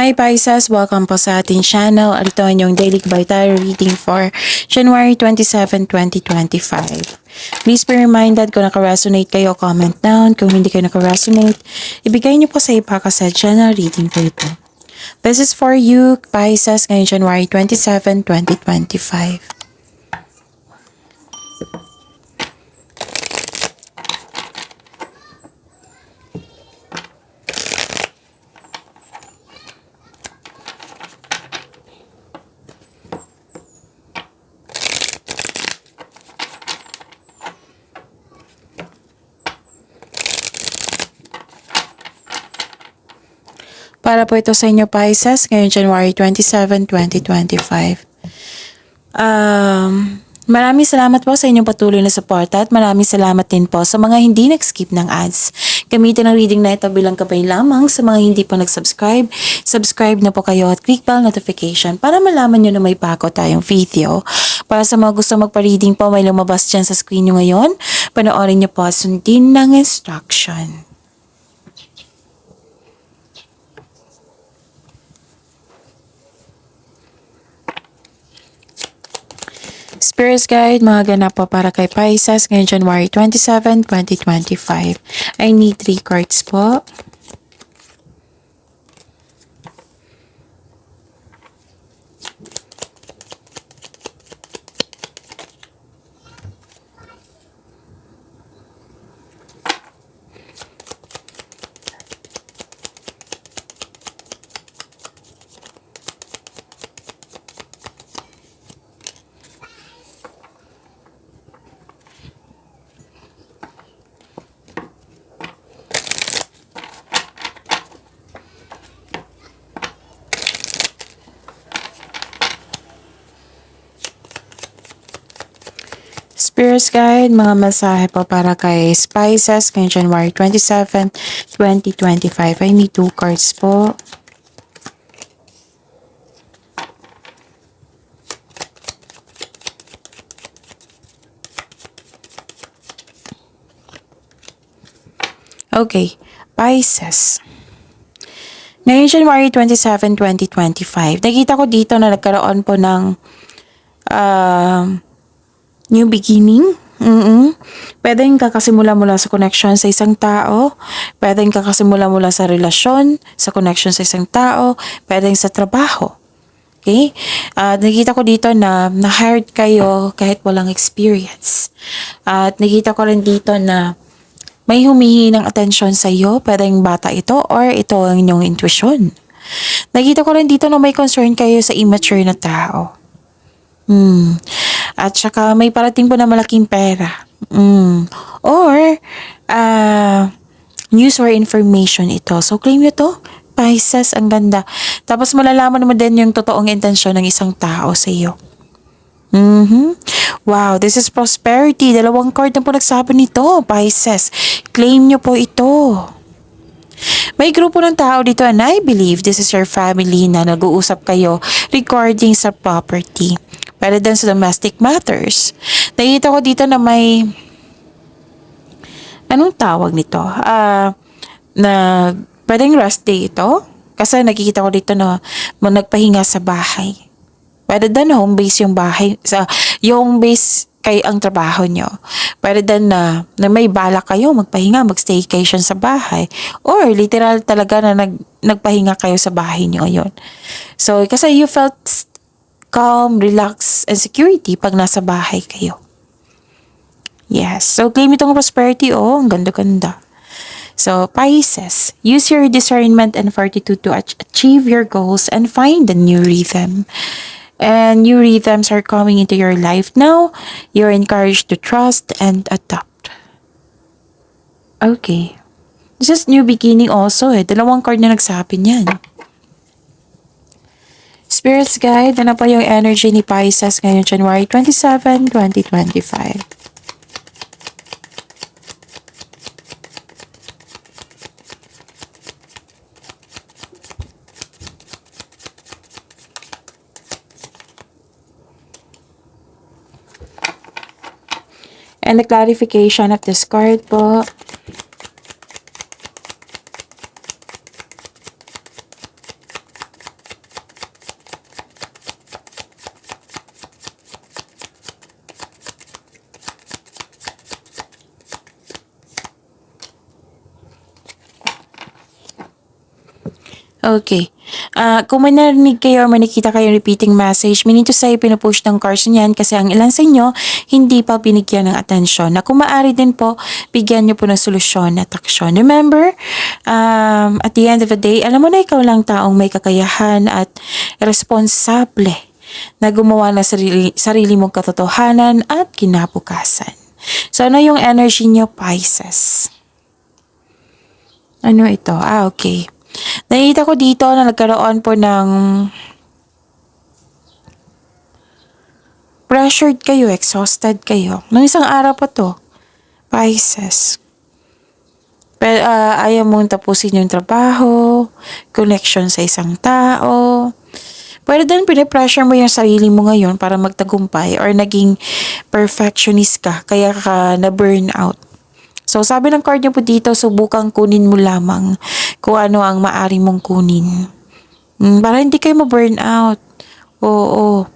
Hi Pisces! Welcome po sa ating channel. Ito ang inyong daily vital reading for January 27, 2025. Please be reminded kung naka-resonate kayo, comment down. Kung hindi kayo naka-resonate, ibigay niyo po sa iba kasi channel reading po ito. This is for you, Pisces, ngayong January 27, 2025. Para po ito sa inyo, Pisces, ngayong January 27, 2025. Maraming salamat po sa inyong patuloy na suporta at maraming salamat din po sa mga hindi nag-skip ng ads. Gamitin ang reading na ito bilang kabay lamang sa mga hindi pa nag-subscribe. Subscribe na po kayo at click bell notification para malaman nyo na may bago tayong video. Para sa mga gusto magpa-reading po, may lumabas dyan sa screen nyo ngayon. Panoorin nyo po at sundin ng instruction. Spirit Guide, mga ganap po para kay Pisces ngayong January 27, 2025. I need 3 cards po. Spirit Guide, mga mensahe po para kay Pisces ngayong January 27, 2025. I need 2 cards po. Okay, Pisces. Ngayon January 27, 2025, nakita ko dito na nagkaroon po ng new beginning. Pwedeng kakasimula mula sa connection sa isang tao. Pwedeng kakasimula mula sa relasyon, sa connection sa isang tao. Pwedeng sa trabaho. Okay? Nakita ko dito na na-hired kayo kahit walang experience. At nakita ko rin dito na may humihingi ng atensyon sa iyo. Pwedeng bata ito or ito ang inyong intuition. Nakita ko rin dito na may concern kayo sa immature na tao. At saka may parating po na malaking pera. Or news or information ito. So claim nyo to. Pisces, ang ganda. Tapos malalaman mo din yung totoong intensyon ng isang tao sa iyo. Wow, this is prosperity. 2 card na po nagsabi nito, Pisces. Claim nyo po ito. May grupo ng tao dito and I believe this is your family na nag-uusap kayo regarding sa property. Pero din sa domestic matters. Nakita ko dito na may anong tawag nito? Na pwedeng rest day ito. Kasi nakikita ko dito na nagpahinga sa bahay. Pwede din home base yung bahay. Yung base kay ang trabaho nyo. Pwede din na may balak kayo magpahinga, mag-staycation sa bahay. Or literal talaga na nagpahinga kayo sa bahay nyo ngayon. So, kasi you felt calm, relax, and security pag nasa bahay kayo. Yes. So, claim itong prosperity. Oh, ang ganda-ganda. So, Pisces, use your discernment and fortitude to achieve your goals and find a new rhythm. And new rhythms are coming into your life now. You're encouraged to trust and adapt. Okay. This is new beginning also 2 card na nagsabi niyan. Spirits Guide, ano pa yung energy ni Pisces ngayon January 27, 2025? And the clarification of this card po. Okay. Kung may narinig kayo or may nakita kayo repeating message, meaning to say, pinupush ng cards niyan kasi ang ilan sa inyo hindi pa binigyan ng atensyon. Na kung maaari din po, bigyan niyo po ng solusyon at aksyon. Remember, at the end of the day, alam mo na ikaw lang taong may kakayahan at responsable na gumawa ng sarili mong katotohanan at kinabukasan. So, ano yung energy niyo, Pisces? Ano ito? Okay. Nakita ko dito na nagkaroon po ng pressured kayo, exhausted kayo. Nung isang araw pa to, Pisces. Pero ayaw mong tapusin yung trabaho, connection sa isang tao. Pwede din pinipressure mo yung sarili mo ngayon para magtagumpay or naging perfectionist ka, kaya ka na-burn out. So, sabi ng card niyo po dito, subukang kunin mo lamang kung ano ang maari mong kunin. Para hindi kayo ma-burn out. Oo.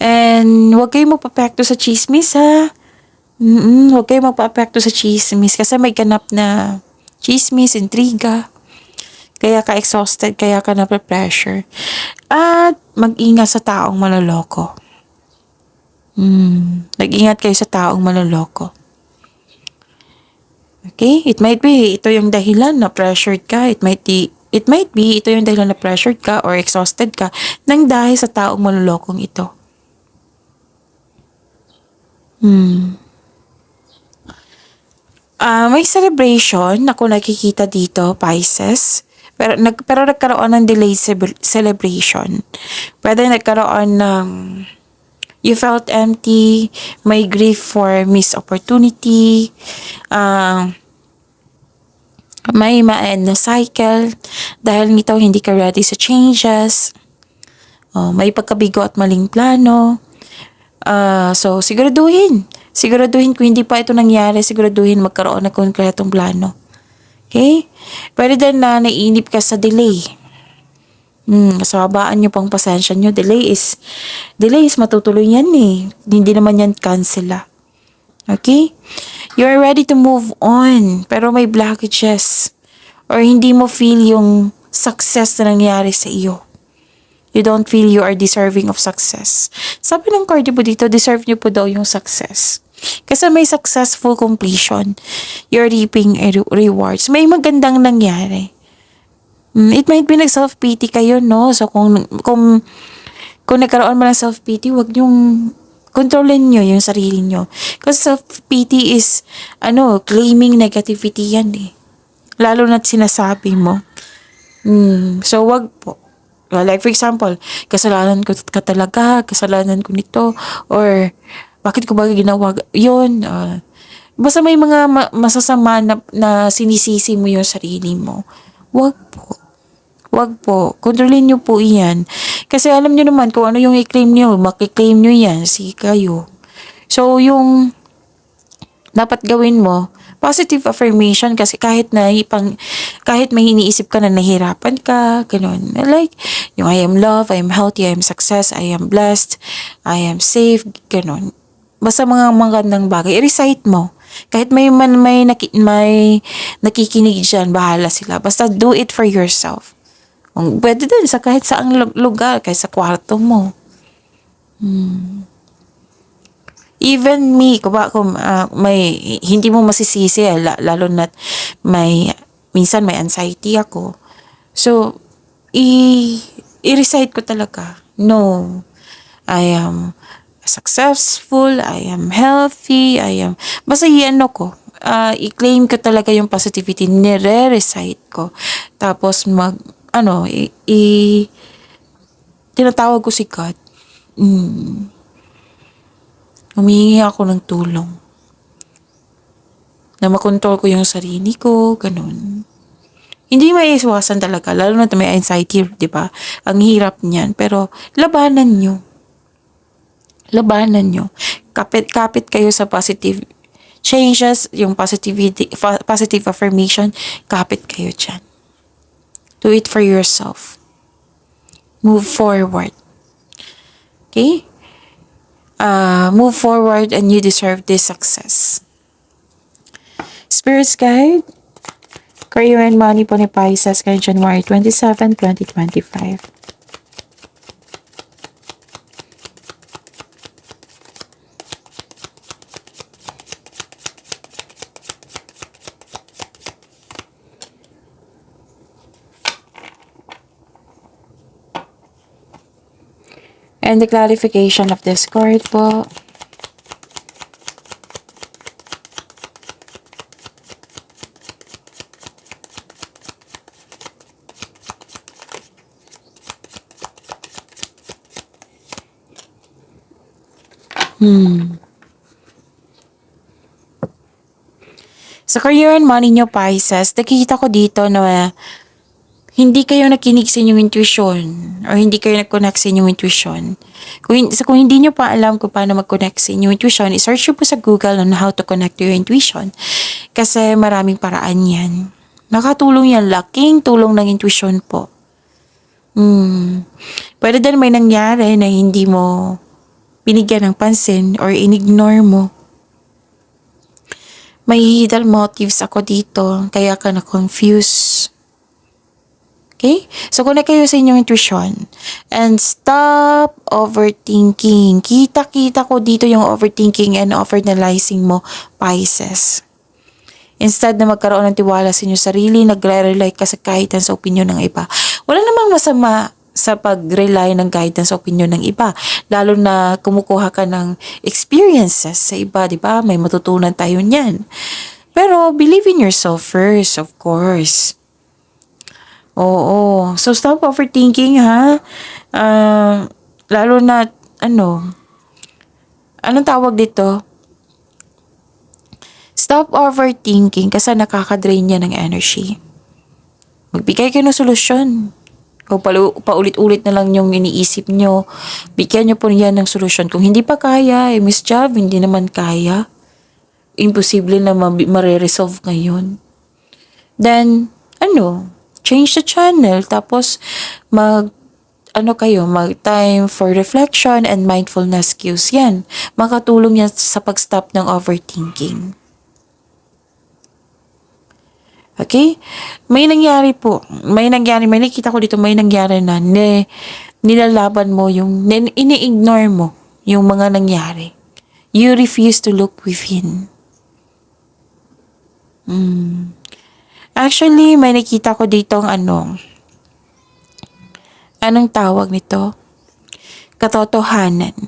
And, huwag kayo magpa-apekto sa chismis, ha? Huwag kayo magpa-apekto sa chismis kasi may ganap na chismis, intriga. Kaya ka exhausted, kaya ka na-pressure. At, mag-ingat sa taong maloloko. Nag-ingat kayo sa taong maloloko. Okay? It might be, ito yung dahilan na pressured ka. It might be, ito yung dahilan na pressured ka or exhausted ka nang dahil sa taong malulokong ito. May celebration ako nakikita dito, Pisces. Pero nagkaroon ng delayed celebration. Pwede nagkaroon ng you felt empty, may grief for missed opportunity, may ma-end na cycle, dahil nito hindi ka ready sa changes, may pagkabigo at maling plano. So, siguraduhin kung hindi pa ito nangyari, siguraduhin magkaroon ng konkretong plano. Okay? Pwede din na naiinip ka sa delay. So, habaan nyo pang pasensya nyo. Delay is matutuloy yan eh. Hindi naman yan cancel. Okay? You are ready to move on, pero may blockages. Or hindi mo feel yung success na nangyari sa iyo. You don't feel you are deserving of success. Sabi ng card po dito, deserve nyo po daw yung success. Kasi may successful completion. You're reaping rewards. May magandang nangyari. It might be nag-self-pity kayo, no? So, kung nagkaroon mo ng self-pity, wag nyong kontrolin nyo yung sarili nyo. Kasi self-pity is, claiming negativity yan eh. Lalo na't sinasabi mo. So, wag po. Like, for example, kasalanan ko ko nito, or bakit ko ba ginawa yun? Basta may mga masasama na sinisisi mo yung sarili mo. Wag po. Kontrolin nyo po iyan. Kasi alam nyo naman kung ano yung i-claim nyo. Makiklaim nyo yan. Sige kayo. So, yung dapat gawin mo, positive affirmation kasi kahit may iniisip ka na nahirapan ka, ganun. Like, yung I am loved, I am healthy, I am success, I am blessed, I am safe, ganun. Basta mga magandang bagay, i-recite mo. Kahit may nakikinig dyan, bahala sila. Basta do it for yourself. Pwede din sa kahit saang lugar, kahit sa kwarto mo. Even me, kung may hindi mo masisisi, lalo na minsan may anxiety ako. So, i-recite ko talaga. No, I am successful, I am healthy, basta i-claim ko talaga yung positivity, nire-recite ko. Tapos tinatawag ko si God. Humihingi ako ng tulong. Na makontrol ko yung sarili ko, ganun. Hindi may iwasan talaga, lalo na may anxiety, di ba? Ang hirap niyan, pero labanan nyo. Kapit kayo sa positive changes, yung positive affirmation, kapit kayo dyan. Do it for yourself. Move forward. Okay? Move forward and you deserve this success. Spirit's guide, Career and money po ni Pisces ngayong January 27, 2025. And the clarification of this card po. Sa career and money nyo, Pisces, nakikita ko dito na hindi kayo nakinig sa inyong intuition or hindi kayo nag-connect sa inyong intuition. Kung hindi nyo pa alam kung paano mag-connect sa inyong intuition, i-search nyo po sa Google on how to connect to your intuition. Kasi maraming paraan yan. Nakatulong yan. Laking tulong ng intuition po. Pwede din may nangyari na hindi mo binigyan ng pansin or in-ignore mo. May hidden motives ako dito, kaya ka na-confuse. Okay? So, connect kayo sa inyong intuition. And stop overthinking. Kita-kita ko dito yung overthinking and overanalyzing mo, Pisces. Instead na magkaroon ng tiwala sa inyong sarili, nagre-rely ka sa guidance sa opinion ng iba. Wala namang masama sa pag-rely ng guidance sa opinion ng iba. Lalo na kumukuha ka ng experiences sa iba, di ba? May matutunan tayo niyan. Pero believe in yourself first, of course. Oo. So, stop overthinking, ha? Lalo na, anong tawag dito? Stop overthinking kasi nakaka-drain niya ng energy. Magbigay kayo ng solusyon. Kung paulit-ulit na lang yung iniisip nyo, bigyan nyo po yan ng solusyon. Kung hindi pa kaya, Miss Jav, hindi naman kaya. Imposible na ma-resolve ngayon. Then, change the channel. Tapos, mag-time for reflection and mindfulness cues. Yan. Makatulong yan sa pag-stop ng overthinking. Okay? May nakita ko dito, may nangyari na nilalaban mo ini-ignore mo yung mga nangyari. You refuse to look within. Actually, may nakita ko dito anong tawag nito? Katotohanan.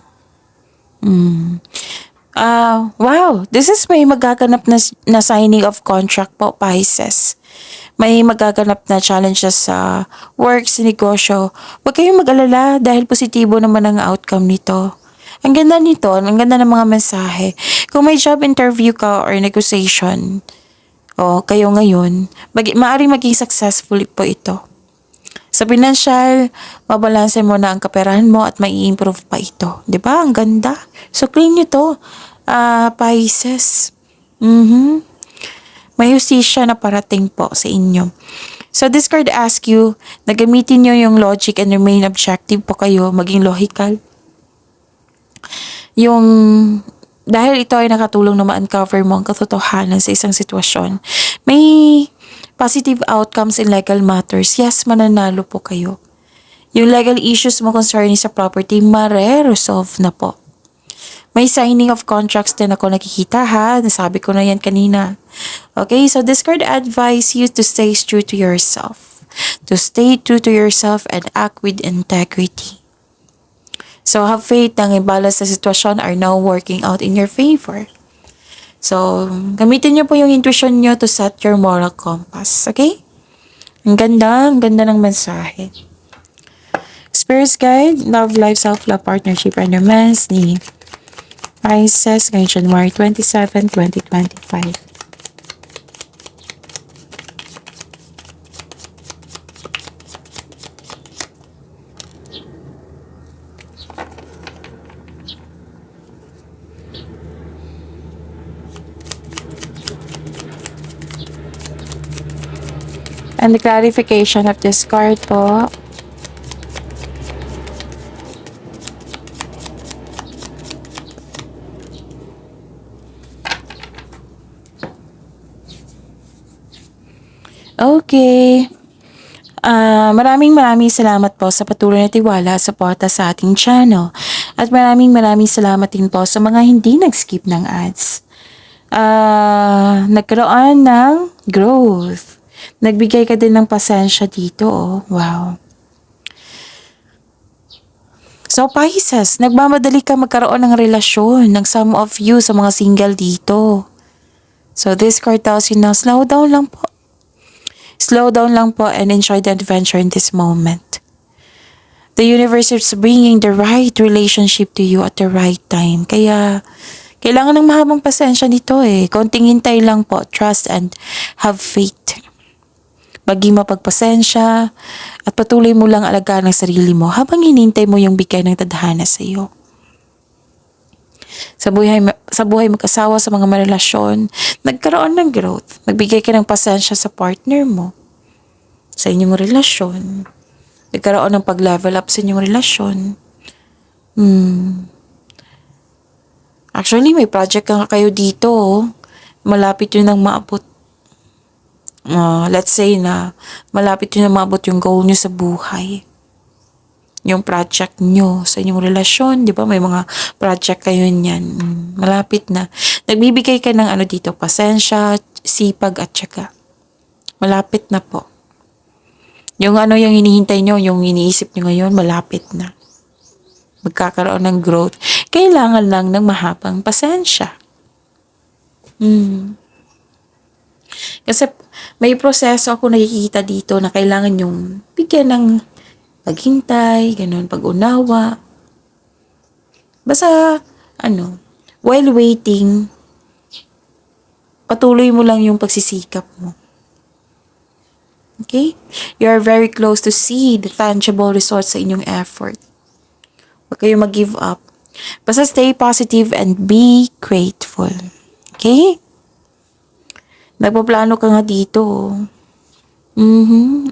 Wow, this is may magaganap na signing of contract po, Pisces. May magaganap na challenges sa work, sa negosyo. Huwag kayong mag-alala dahil positibo naman ang outcome nito. Ang ganda nito, ang ganda ng mga mensahe. Kung may job interview ka or negotiation, kayo ngayon, maaaring maging successful po ito. Sa financial, mabalanse mo na ang kaperahan mo at may improve pa ito. Diba? Ang ganda. So, clean nyo to, Pisces. May hustisya na parating po sa inyo. So, this card asks you na gamitin nyo yung logic and remain objective po kayo, maging logical. Dahil ito ay nakatulong na ma-uncover mo ang katotohanan sa isang sitwasyon. May positive outcomes in legal matters. Yes, mananalo po kayo. Yung legal issues mo concerning sa property, mare-resolve na po. May signing of contracts din ako nakikita, ha? Nasabi ko na yan kanina. Okay, so this card advise you to stay true to yourself. To stay true to yourself and act with integrity. So have faith na ang imbalance sa sitwasyon are now working out in your favor. So, gamitin niyo po yung intuition niyo to set your moral compass. Okay? Ang ganda ng mensahe. Spirit's Guide, Love Life, Self-Love, Partnership, and Romance ni Pisces ngayong January 27, 2025. And the clarification of this card po. Okay. Maraming salamat po sa patuloy na tiwala at suporta sa ating channel. At maraming salamat din po sa mga hindi nag-skip ng ads. Nagkaroon ng growth. Nagbigay ka din ng pasensya dito, oh. Wow. So, Pisces, nagmamadali ka magkaroon ng relasyon ng some of you sa mga single dito. So, this card tells you now, slow down lang po. Slow down lang po and enjoy the adventure in this moment. The universe is bringing the right relationship to you at the right time. Kaya, kailangan ng mahabang pasensya nito eh. Konting hintay lang po. Trust and have faith. Maging mapagpasensya at patuloy mo lang alagaan ang sarili mo habang hinintay mo yung bigay ng tadhana sa iyo. Sa buhay mag-asawa, sa mga marelasyon, nagkaroon ng growth. Nagbigay ka ng pasensya sa partner mo, sa inyong relasyon. Nagkaroon ng pag-level up sa inyong relasyon. Actually, may project ka kayo dito. Malapit yun ang maabot. Let's say na malapit yun ang maabot yung goal nyo sa buhay. Yung project nyo sa inyong relasyon, di ba? May mga project kayo niyan. Malapit na. Nagbibigay ka ng dito, pasensya, sipag at syaga. Malapit na po. Yung yung hinihintay nyo, yung iniisip nyo ngayon, malapit na. Magkakaroon ng growth. Kailangan lang ng mahabang pasensya. Kasi may proseso ako nakikita dito na kailangan yung bigyan ng paghintay, ganun, pag-unawa. Basta, while waiting, patuloy mo lang yung pagsisikap mo. Okay? You are very close to see the tangible results sa inyong effort. Huwag kayong mag-give up. Basta stay positive and be grateful. Okay? Nagpaplano ka nga dito.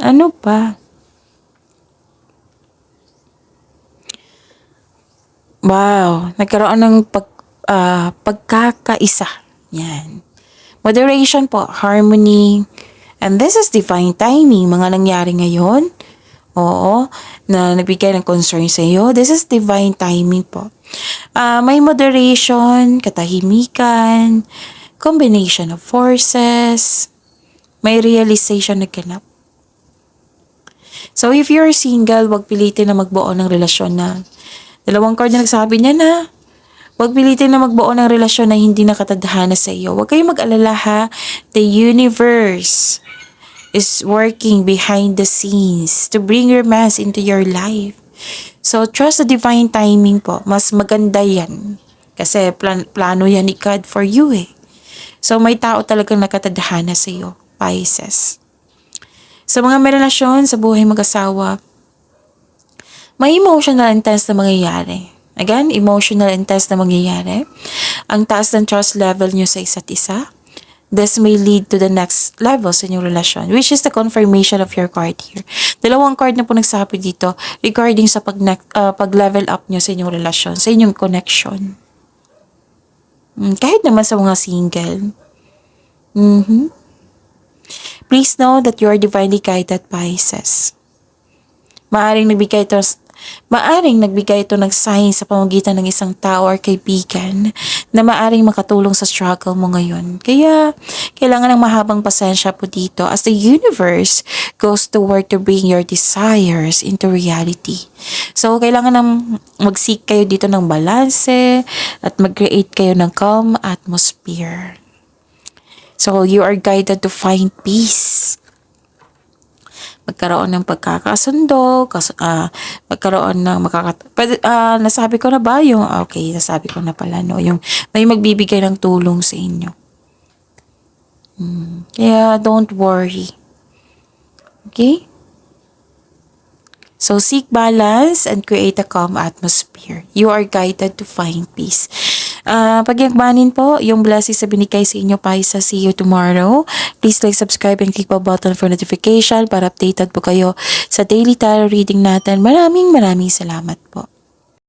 Ano pa? Wow, nagkaroon ng pagkakaisa. Yan. Moderation po, harmony, and this is divine timing. Mga nangyari ngayon, oo, na nagbigay ng concern sa iyo. This is divine timing po. May moderation, katahimikan, combination of forces, may realization na ganap. So if you're single, wag pilitin na magbuo ng relasyon na dalawang card na nagsabi niya na huwag pilitin na magbuo ng relasyon na hindi nakatadhana sa iyo. Huwag kayong mag-alala ha. The universe is working behind the scenes to bring romance into your life. So, trust the divine timing po. Mas maganda yan. Kasi plano yan ni God for you eh. So, may tao talagang nakatadhana sa iyo, Pisces. Sa mga may relasyon, sa buhay mag-asawa, may emotional intense na mangyayari. Again, emotional intense na mangyayari. Ang taas ng trust level nyo sa isa't isa. This may lead to the next level sa inyong relasyon, which is the confirmation of your card here. Dalawang card na po nagsabi dito regarding sa pag-level up nyo sa inyong relasyon, sa inyong connection. Kahit naman sa mga single. Please know that you are divinely guided, Pisces. Maaring nagbigay ito ng sign sa pamamagitan ng isang tao or kaibigan na maaring makatulong sa struggle mo ngayon. Kaya, kailangan ng mahabang pasensya po dito as the universe goes to work to bring your desires into reality. So, kailangan ng mag-seek kayo dito ng balanse at mag-create kayo ng calm atmosphere. So, you are guided to find peace. Magkaroon ng pagkakasundo, magkaroon ng nasabi ko na ba yung, okay, nasabi ko na pala, no, yung may magbibigay ng tulong sa inyo. Kaya, don't worry. Okay? So, seek balance and create a calm atmosphere. You are guided to find peace. Pagyagmanin po yung blessings sa binigay sa inyo, Pisces. See you tomorrow. Please like, subscribe, and click the button for notification para updated po kayo sa daily tarot reading natin. Maraming salamat po.